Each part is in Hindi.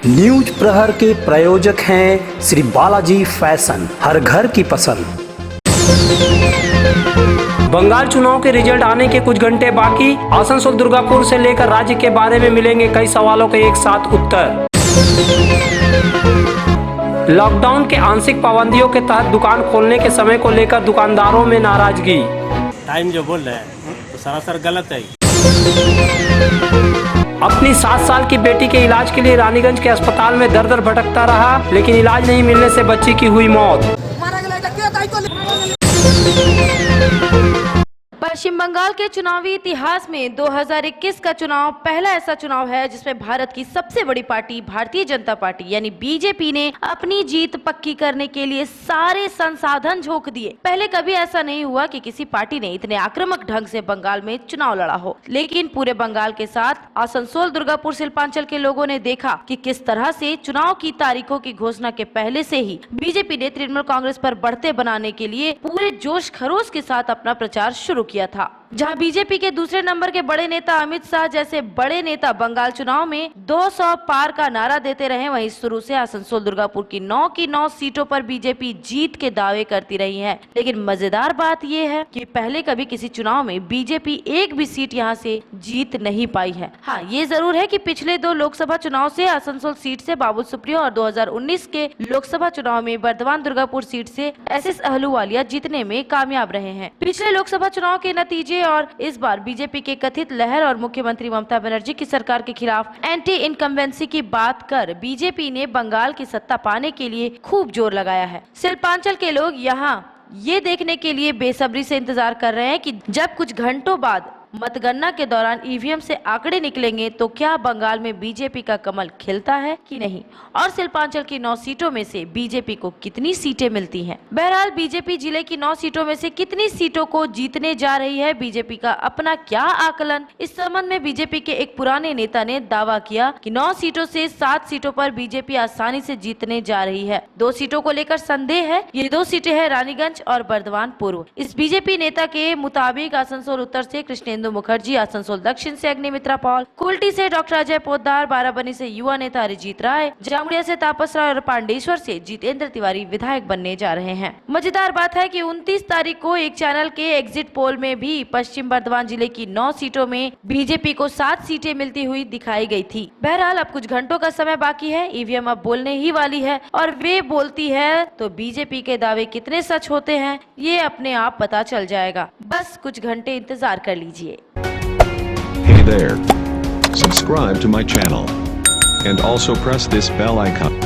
न्यूज प्रहर के प्रायोजक हैं श्री बालाजी फैशन, हर घर की पसंद। बंगाल चुनाव के रिजल्ट आने के कुछ घंटे बाकी, आसनसोल दुर्गापुर से लेकर राज्य के बारे में मिलेंगे कई सवालों के एक साथ उत्तर। लॉकडाउन के आंशिक पाबंदियों के तहत दुकान खोलने के समय को लेकर दुकानदारों में नाराजगी। टाइम जो बोल रहे हैं तो सरासर गलत है। अपनी 7 साल की बेटी के इलाज के लिए रानीगंज के अस्पताल में दर दर भटकता रहा, लेकिन इलाज नहीं मिलने से बच्ची की हुई मौत। पश्चिम बंगाल के चुनावी इतिहास में 2021 का चुनाव पहला ऐसा चुनाव है जिसमें भारत की सबसे बड़ी पार्टी भारतीय जनता पार्टी यानी बीजेपी ने अपनी जीत पक्की करने के लिए सारे संसाधन झोंक दिए। पहले कभी ऐसा नहीं हुआ कि किसी पार्टी ने इतने आक्रामक ढंग से बंगाल में चुनाव लड़ा हो, लेकिन पूरे बंगाल के साथ आसनसोल दुर्गापुर शिल्पांचल के लोगों ने देखा कि किस तरह से चुनाव की तारीखों की घोषणा के पहले से ही बीजेपी ने तृणमूल कांग्रेस पर बढ़ते बनाने के लिए पूरे जोश खरोश के साथ अपना प्रचार शुरू किया था। जहां बीजेपी के दूसरे नंबर के बड़े नेता अमित शाह जैसे बड़े नेता बंगाल चुनाव में 200 पार का नारा देते रहे, वहीं शुरू से आसनसोल दुर्गापुर की 9 सीटों पर बीजेपी जीत के दावे करती रही है। लेकिन मजेदार बात यह है कि पहले कभी किसी चुनाव में बीजेपी एक भी सीट यहां से जीत नहीं पाई है। हाँ, ये जरूर है कि पिछले 2 लोकसभा चुनाव से आसनसोल सीट से बाबुल सुप्रियो और 2019 के लोकसभा चुनाव में बर्धमान दुर्गापुर सीट से SS अहलूवालिया जीतने में कामयाब रहे हैं। पिछले लोकसभा चुनाव के नतीजे और इस बार बीजेपी के कथित लहर और मुख्यमंत्री ममता बनर्जी की सरकार के खिलाफ एंटी इनकम्बेंसी की बात कर बीजेपी ने बंगाल की सत्ता पाने के लिए खूब जोर लगाया है। शिल्पांचल के लोग यहाँ ये देखने के लिए बेसब्री से इंतजार कर रहे हैं कि जब कुछ घंटों बाद मतगणना के दौरान ईवीएम से आंकड़े निकलेंगे तो क्या बंगाल में बीजेपी का कमल खिलता है कि नहीं, और शिल्पांचल की 9 सीटों में से बीजेपी को कितनी सीटें मिलती हैं। बहरहाल बीजेपी जिले की 9 सीटों में से कितनी सीटों को जीतने जा रही है, बीजेपी का अपना क्या आकलन। इस संबंध में बीजेपी के एक पुराने नेता ने दावा किया कि 9 सीटों से 7 सीटों पर बीजेपी आसानी से जीतने जा रही है। 2 सीटों को लेकर संदेह है। ये 2 सीटें हैं रानीगंज और बर्धमान पूर्व। इस बीजेपी नेता के मुताबिक आसनसोल उत्तर से कृष्णेंदु मुखर्जी, आसनसोल दक्षिण से अग्निमित्रा पॉल, कुल्टी से डॉक्टर अजय पोद्दार, बाराबनी से युवा नेता अरिजीत राय, जामुड़िया से तापस राय और पांडेश्वर से जितेंद्र तिवारी विधायक बनने जा रहे हैं। मजेदार बात है कि 29 तारीख को एक चैनल के एग्जिट पोल में भी पश्चिम बर्धमान जिले की 9 सीटों में बीजेपी को 7 सीटें मिलती हुई दिखाई गई थी। बहरहाल अब कुछ घंटों का समय बाकी है, ईवीएम अब बोलने ही वाली है और वे बोलती है तो बीजेपी के दावे कितने सच होते हैं ये अपने आप पता चल जाएगा। बस कुछ घंटे इंतजार कर लीजिए। Hey there. Subscribe to my channel. And also press this bell icon.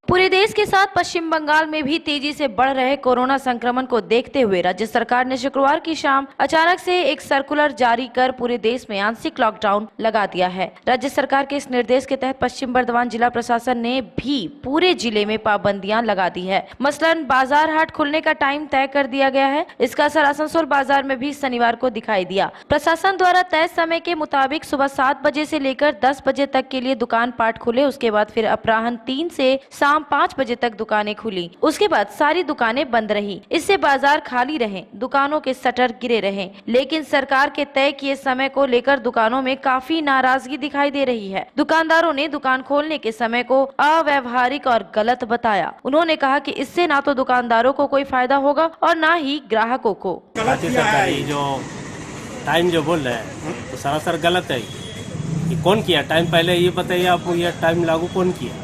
पूरे देश के साथ पश्चिम बंगाल में भी तेजी से बढ़ रहे कोरोना संक्रमण को देखते हुए राज्य सरकार ने शुक्रवार की शाम अचानक से एक सर्कुलर जारी कर पूरे देश में आंशिक लॉकडाउन लगा दिया है। राज्य सरकार के इस निर्देश के तहत पश्चिम बर्धमान जिला प्रशासन ने भी पूरे जिले में पाबंदियां लगा दी है। मसलन बाजार हाट खुलने का टाइम तय कर दिया गया है। इसका असर आसनसोल बाजार में भी शनिवार को दिखाई दिया। प्रशासन द्वारा तय समय के मुताबिक सुबह 7 बजे से लेकर 10 बजे तक के लिए दुकान पाट खुले, उसके बाद फिर अपराह्न 3 से शाम 5 बजे तक दुकानें खुली। उसके बाद सारी दुकानें बंद रही। इससे बाजार खाली रहे, दुकानों के शटर गिरे रहे। लेकिन सरकार के तय किए समय को लेकर दुकानों में काफी नाराजगी दिखाई दे रही है। दुकानदारों ने दुकान खोलने के समय को अव्यवहारिक और गलत बताया। उन्होंने कहा कि इससे ना तो दुकानदारों को कोई फायदा होगा और ना ही ग्राहकों को। राज्य सरकार जो टाइम जो बोल रहे हैं तो सरासर गलत है। ये कौन किया टाइम, पहले ये बताइए आपको, ये टाइम लागू कौन किया?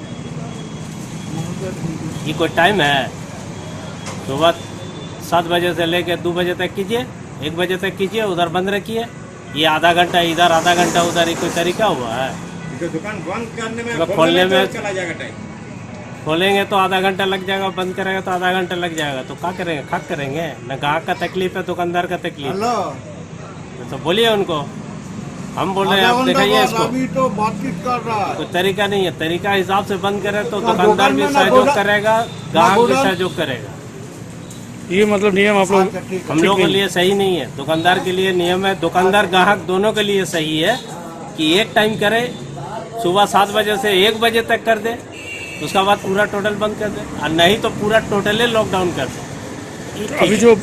ये कोई टाइम है? सुबह 7 बजे से लेकर 2 बजे तक कीजिए, 1 बजे तक कीजिए, उधर बंद रखिए। ये आधा घंटा इधर आधा घंटा उधर, ये कोई तरीका हुआ है? दुकान बंद करने में खोलने में चला जाएगा टाइम। खोलेंगे तो आधा घंटा लग जाएगा, बंद करेगा तो आधा घंटा लग जाएगा। तो क्या करेंगे? खाक करेंगे न? ग्राहक का तकलीफ है, दुकानदार का तकलीफ। तो बोलिए उनको, हम बोल रहे हैं आप दिखाइए इसको। अभी तो बातचीत कर रहा है। कोई तरीका नहीं है, तरीका हिसाब से बंद करे तो दुकानदार भी सहयोग करेगा, ग्राहक भी सहयोग करेगा। ये मतलब नियम आप लोग हम लोगों के लिए सही नहीं है, दुकानदार के लिए नियम है, दुकानदार ग्राहक दोनों के लिए सही है कि एक टाइम करे, सुबह 7 बजे से 1 बजे तक कर दे, उसका बाद पूरा टोटल बंद कर दे, और नहीं तो पूरा टोटली लॉकडाउन कर दे। अभी जो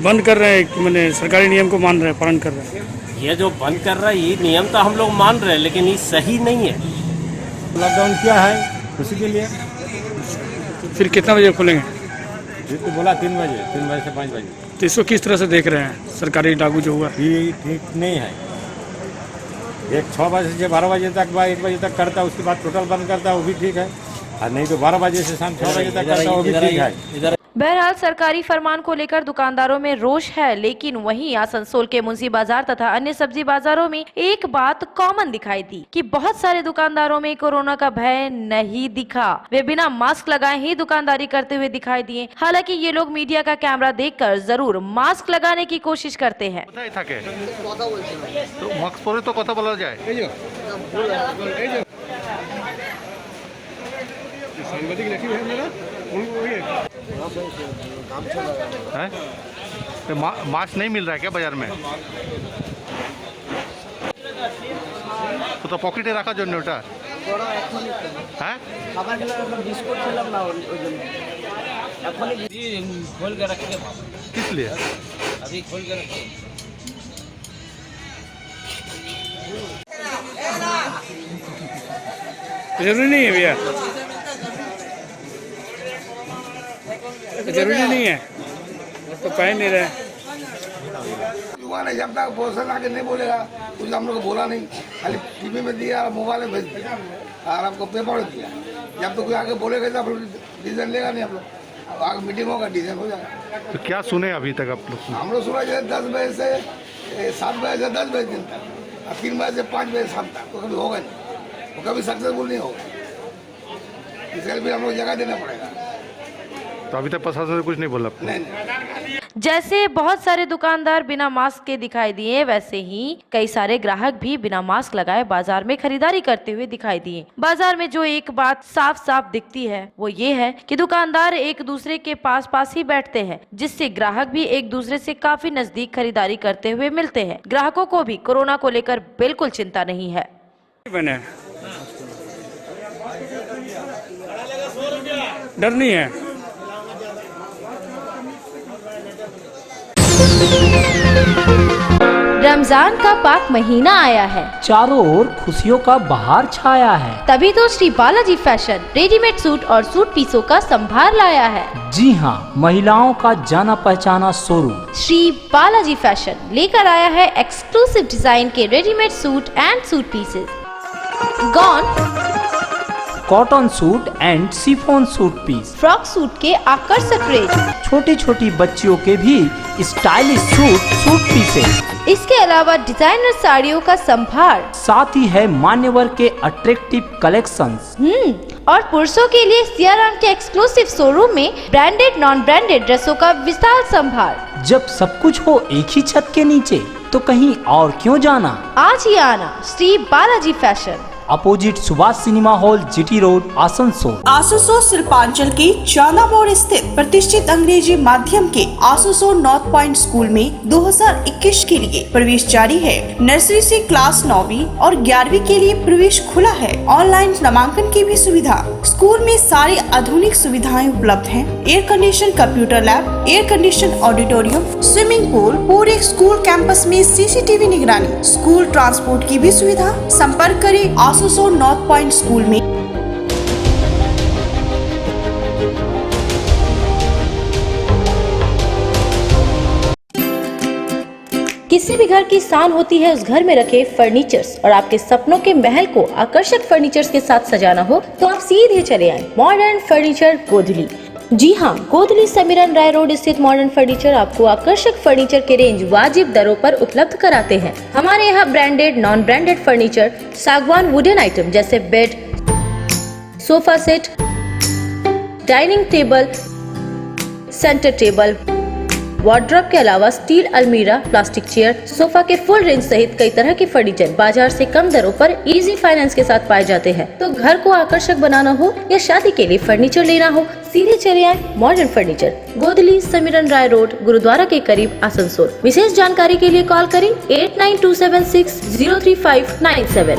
बंद कर रहे हैं मैंने सरकारी नियम को मान रहे हैं, पालन कर रहे हैं। ये जो बंद कर रहा है ये नियम तो हम लोग मान रहे हैं, लेकिन ये सही नहीं है। लॉकडाउन किया है उसी के लिए। फिर कितना बजे खुलेंगे? ये तो बोला 3 बजे से 5 बजे। तो इसको किस तरह से देख रहे हैं, सरकारी लागू जो हुआ? ये ठीक नहीं है। एक 6 बजे से 12 बजे तक 1 बजे तक करता है, उसके बाद टोटल बंद करता है, वो भी ठीक है। और नहीं तो 12 बजे से शाम 6 बजे तक करता है, वो भी ठीक है। बहरहाल सरकारी फरमान को लेकर दुकानदारों में रोष है, लेकिन वहीं आसनसोल के मुंशी बाजार तथा अन्य सब्जी बाजारों में एक बात कॉमन दिखाई दी कि बहुत सारे दुकानदारों में कोरोना का भय नहीं दिखा। वे बिना मास्क लगाए ही दुकानदारी करते हुए दिखाई दिए। हालांकि ये लोग मीडिया का कैमरा देखकर जरूर मास्क लगाने की कोशिश करते हैं। কোথায় থাকে তো মাস্ক পরে তো কথা বলা যায়। हैं? तो मास्क नहीं मिल रहा है क्या बाजार में? तो पॉकेटे रखा जो ओटा है खोल के रखेंगे किस लिए? अभी खोल के रखेंगे। जरूरी नहीं है भैया, जरूरी नहीं है तो पहन नहीं रहे। युवा ने जब तक पोषण आगे नहीं बोलेगा कुछ हम लोग को बोला नहीं, खाली टीवी में दिया, मोबाइल में भेज दिया और आपको पेपर में दिया। जब तो कोई आगे बोलेगा तो आप लोग डिसीजन लेगा नहीं। हम लोग अब आगे मीटिंग होगा, डिसीजन हो जाएगा। तो क्या सुने अभी तक आप लोग? हम लोग सुना जैसे 10 बजे से 7 बजे से 10 बजे दिन तक और 3 बजे से 5 बजे शाम तक, तो कभी होगा नहीं, वो कभी सक्सेसफुल नहीं होगा। इसके लिए हम लोग जगह देना पड़ेगा। तो अभी तक प्रशासन से कुछ नहीं बोला? नहीं। जैसे बहुत सारे दुकानदार बिना मास्क के दिखाई दिए, वैसे ही कई सारे ग्राहक भी बिना मास्क लगाए बाजार में खरीदारी करते हुए दिखाई दिए। बाजार में जो एक बात साफ साफ दिखती है वो ये है कि दुकानदार एक दूसरे के पास पास ही बैठते हैं, जिससे ग्राहक भी एक दूसरे से काफी नजदीक खरीदारी करते हुए मिलते हैं। ग्राहकों को भी कोरोना को लेकर बिल्कुल चिंता नहीं है। डर नहीं है। रमजान का पाक महीना आया है, चारों ओर खुशियों का बहार छाया है। तभी तो Shri Balaji fashion readymade suit और सूट पीसों का संभार लाया है। जी हाँ, महिलाओं का जाना पहचाना शोरूम श्री बालाजी फैशन लेकर आया है एक्सक्लूसिव डिजाइन के readymade suit and suit pieces, गॉन, cotton suit and chiffon suit piece, frock suit के आकर्षक रेंज, छोटी छोटी बच्चियों के भी स्टाइलिश सूट पीसेस। इसके अलावा डिजाइनर साड़ियों का संभार, साथ ही है मान्यवर के अट्रैक्टिव कलेक्शंस। और पुरुषों के लिए सियाराम के एक्सक्लूसिव शोरूम में ब्रांडेड नॉन ब्रांडेड ड्रेसों का विशाल संभार। जब सब कुछ हो एक ही छत के नीचे तो कहीं और क्यों जाना। आज ही आना Shri Balaji fashion, opposite Subhash cinema hall, GT road, Asansol. Asansol Shilpanchal के चांदा मोड़ स्थित प्रतिष्ठित अंग्रेजी माध्यम के आसनसोल नॉर्थ पॉइंट स्कूल में 2021 के लिए प्रवेश जारी है। नर्सरी से क्लास 9वीं और 11वीं के लिए प्रवेश खुला है। ऑनलाइन नामांकन की भी सुविधा। स्कूल में सारी आधुनिक सुविधाएं उपलब्ध हैं। Air condition computer lab, air condition auditorium, swimming pool, पूरे स्कूल कैंपस में CCTV निगरानी, स्कूल ट्रांसपोर्ट की भी सुविधा। संपर्क करें आसनसोल नॉर्थ पॉइंट स्कूल में। किसी भी घर की शान होती है उस घर में रखे फर्नीचर्स, और आपके सपनों के महल को आकर्षक फर्नीचर्स के साथ सजाना हो तो आप सीधे चले आए मॉडर्न फर्नीचर गोधली। जी हाँ, गोधली समीरन राय रोड स्थित मॉडर्न फर्नीचर आपको आकर्षक फर्नीचर के रेंज वाजिब दरों पर उपलब्ध कराते हैं। हमारे यहाँ ब्रांडेड नॉन ब्रांडेड फर्नीचर, सागवान वुडन आइटम जैसे bed, sofa set, dining table, centre table, wardrobe के अलावा स्टील अलमीरा, प्लास्टिक चेयर, सोफा के फुल रेंज सहित कई तरह के फर्नीचर बाजार से कम दरों पर इजी फाइनेंस के साथ पाए जाते हैं। तो घर को आकर्षक बनाना हो या शादी के लिए फर्नीचर लेना हो, सीधे चले आए मॉडर्न फर्नीचर, गोधली समीरन राय रोड, गुरुद्वारा के करीब, आसनसोल। विशेष जानकारी के लिए कॉल करें 8927603597।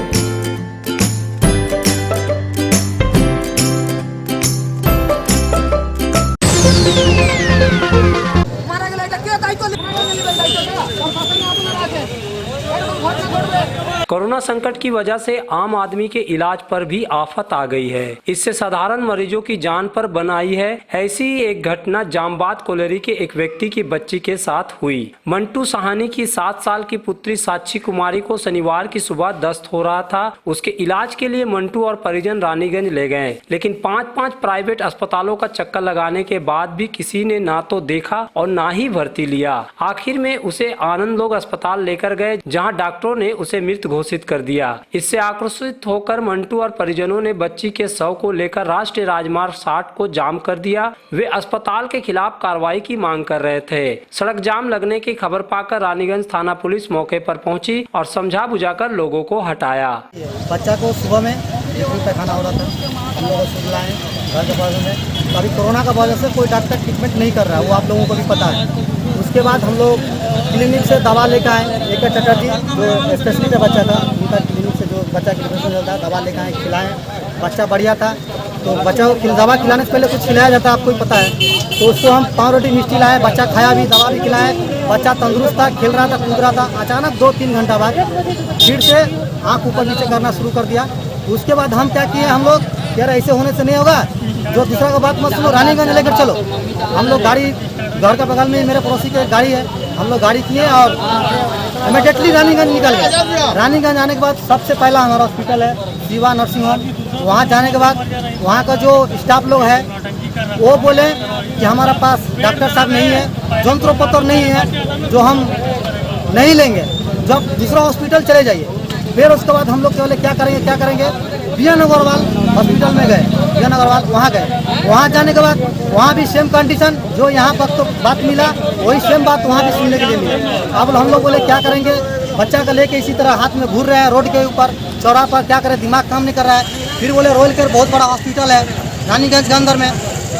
कोरोना संकट की वजह से आम आदमी के इलाज पर भी आफत आ गई है। इससे साधारण मरीजों की जान पर बन आई है। ऐसी ही एक घटना जामबाद कोलेरी के एक व्यक्ति की बच्ची के साथ हुई। मंटू साहनी की 7 साल की पुत्री साक्षी कुमारी को शनिवार की सुबह दस्त हो रहा था। उसके इलाज के लिए मंटू और परिजन रानीगंज ले गए, लेकिन 5 प्राइवेट अस्पतालों का चक्कर लगाने के बाद भी किसी ने ना तो देखा और ना ही भर्ती लिया। आखिर में उसे आनंद लोग अस्पताल लेकर गए, जहां डॉक्टरों ने उसे मृत घोषित कर दिया। इससे आक्रोशित होकर मंटू और परिजनों ने बच्ची के शव को लेकर राष्ट्रीय राजमार्ग 60 को जाम कर दिया। वे अस्पताल के खिलाफ कार्रवाई की मांग कर रहे थे। सड़क जाम लगने की खबर पाकर रानीगंज थाना पुलिस मौके पर पहुंची और समझा बुझाकर लोगों को हटाया। बच्चा को सुबह में पैखाना हो रहा था, हम लोग हॉस्पिटल लाए घर के बाजू में। अभी कोरोना का वजह से कोई डॉक्टर ट्रीटमेंट नहीं कर रहा है, वो आप लोगों को भी पता है। उसके बाद हम लोग क्लिनिक से दवा लेकर आए। एक चटर्जी जो स्पेशलिस्ट बच्चा था, उनका क्लिनिक से जो बच्चा की चलता है दवा लेकर आए, खिलाएँ। बच्चा बढ़िया था, तो बच्चा को दवा खिलाने से पहले कुछ खिलाया जाता है, आपको ही पता है। तो उसको हम 5 रोटी मिष्टी लाए, बच्चा खाया भी, दवा भी खिलाए। बच्चा तंदुरुस्त था, खेल रहा था, कूद रहा था। अचानक 2-3 घंटा बाद फिर से आँख ऊपर नीचे करना शुरू कर दिया। उसके बाद हम क्या किए, हम लोग यार ऐसे होने से नहीं होगा, जो दूसरा का बात मत सुनो, रानीगंज लेकर चलो। हम लोग गाड़ी, घर के बगल में मेरे पड़ोसी की गाड़ी है, हम लोग गाड़ी किए और इमीडिएटली रानीगंज निकल गए। रानीगंज आने के बाद सबसे पहला हमारा हॉस्पिटल है शिवा नर्सिंग होम। वहाँ जाने के बाद वहाँ का जो स्टाफ लोग है वो बोले कि हमारा पास डॉक्टर साहब नहीं है, जंत्रोपत्र नहीं है, जो हम नहीं लेंगे, जब दूसरा हॉस्पिटल चले जाइए। फिर उसके बाद हम लोग बोले क्या करेंगे, बीएन अग्रवाल हॉस्पिटल में गए, बीएन अग्रवाल वहाँ गए। वहाँ जाने के बाद वहाँ भी सेम कंडीशन, जो यहाँ पर तो बात मिला वही सेम बात वहाँ भी सुनने के लिए मिला। अब हम लोग बोले क्या करेंगे, बच्चा का लेके इसी तरह हाथ में घूर रहे हैं रोड के ऊपर, चौराहा पर, क्या करें, दिमाग काम नहीं कर रहा है। फिर बोले रॉयल केयर बहुत बड़ा हॉस्पिटल है रानीगंज के अंदर में,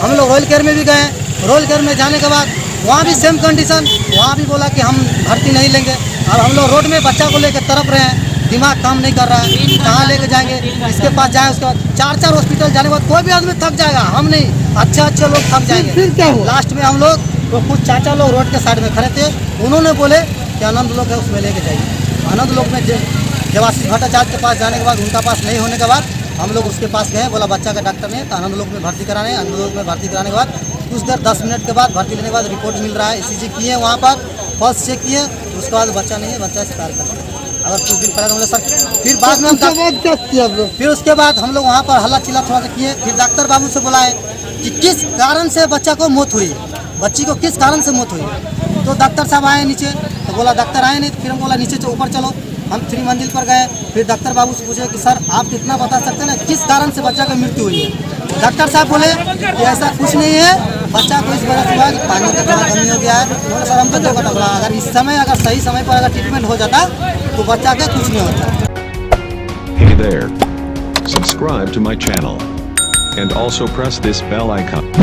हम लोग रॉयल केयर में भी गए। रॉयल केयर में जाने के बाद वहाँ भी सेम कंडीशन, वहाँ भी बोला कि हम भर्ती नहीं लेंगे। अब हम लोग रोड में बच्चा को लेकर तड़प रहे हैं, दिमाग काम नहीं कर रहा है, कहाँ लेके जाएंगे, इसके पास जाए। उसके बाद 4 हॉस्पिटल जाने के बाद कोई भी आदमी थक जाएगा, हम नहीं, अच्छे लोग थक जाएंगे। फिर क्या हुआ, लास्ट में हम लोग तो कुछ चाचा लोग रोड के साइड में खड़े थे, उन्होंने बोले कि आनंद लोग है उसमें लेके जाइए। आनंद लोग में देवाशीष भट्टाचार्य के पास जाने के बाद उनका पास नहीं होने के बाद हम लोग उसके पास गए, बोला बच्चा का डॉक्टर नहीं, तो आनंद लोग में भर्ती कराने। आनंद लोग में भर्ती कराने के बाद कुछ देर 10 मिनट के बाद भर्ती लेने के बाद रिपोर्ट मिल रहा है, ECG किए वहाँ पर, पल्स चेक किए, उसके बाद बच्चा नहीं है, बच्चा स्कार कर दिया। अगर कुछ दिन पहले तो सर, फिर बाद में हम फिर उसके बाद हम लोग वहाँ पर हल्ला चिल्ला थोड़ा सा किए। फिर डॉक्टर बाबू से बुलाए कि किस कारण से बच्चा को मौत हुई, बच्ची को किस कारण से मौत हुई। तो डॉक्टर साहब आए नीचे, तो बोला डॉक्टर आए नहीं, तो फिर हम बोला नीचे ऊपर चलो। हम 3 मंजिल पर गए, फिर डॉक्टर बाबू से पूछे कि सर आप कितना बता सकते हैं ना किस कारण से बच्चा की मृत्यु हुई है। डॉक्टर साहब बोले कि ऐसा कुछ नहीं है, बच्चा को इस वजह से हुआ कि पानी का थोड़ा कमी हो गया है। सर हम तो देखा था, अगर इस समय अगर सही समय पर अगर ट्रीटमेंट हो जाता तो बच्चा का कुछ नहीं होता। Hey there. Subscribe to my channel. And also press this bell icon.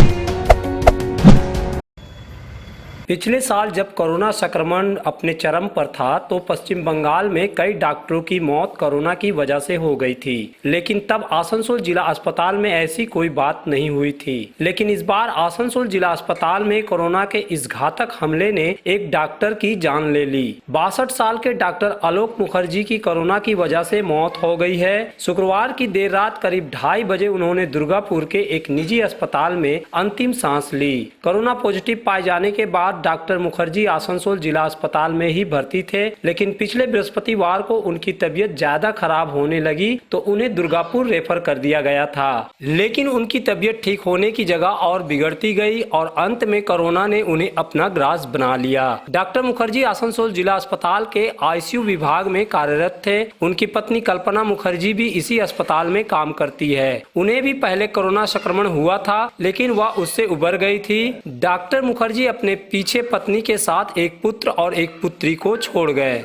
पिछले साल जब कोरोना संक्रमण अपने चरम पर था तो पश्चिम बंगाल में कई डॉक्टरों की मौत कोरोना की वजह से हो गई थी, लेकिन तब आसनसोल जिला अस्पताल में ऐसी कोई बात नहीं हुई थी। लेकिन इस बार आसनसोल जिला अस्पताल में कोरोना के इस घातक हमले ने एक डॉक्टर की जान ले ली। 62 साल के डॉक्टर आलोक मुखर्जी की कोरोना की वजह से मौत हो गई है। शुक्रवार की देर रात करीब 2:30 बजे उन्होंने दुर्गापुर के एक निजी अस्पताल में अंतिम सांस ली। कोरोना पॉजिटिव पाए जाने के बाद डॉक्टर मुखर्जी आसनसोल जिला अस्पताल में ही भर्ती थे, लेकिन पिछले बृहस्पतिवार को उनकी तबीयत ज्यादा खराब होने लगी तो उन्हें दुर्गापुर रेफर कर दिया गया था। लेकिन उनकी तबीयत ठीक होने की जगह और बिगड़ती गई और अंत में कोरोना ने उन्हें अपना ग्रास बना लिया। डॉक्टर मुखर्जी आसनसोल जिला अस्पताल के ICU विभाग में कार्यरत थे। उनकी पत्नी कल्पना मुखर्जी भी इसी अस्पताल में काम करती है। उन्हें भी पहले कोरोना संक्रमण हुआ था, लेकिन वह उससे उबर गई थी। डॉक्टर मुखर्जी अपने पीछे पत्नी के साथ एक पुत्र और एक पुत्री को छोड़ गए।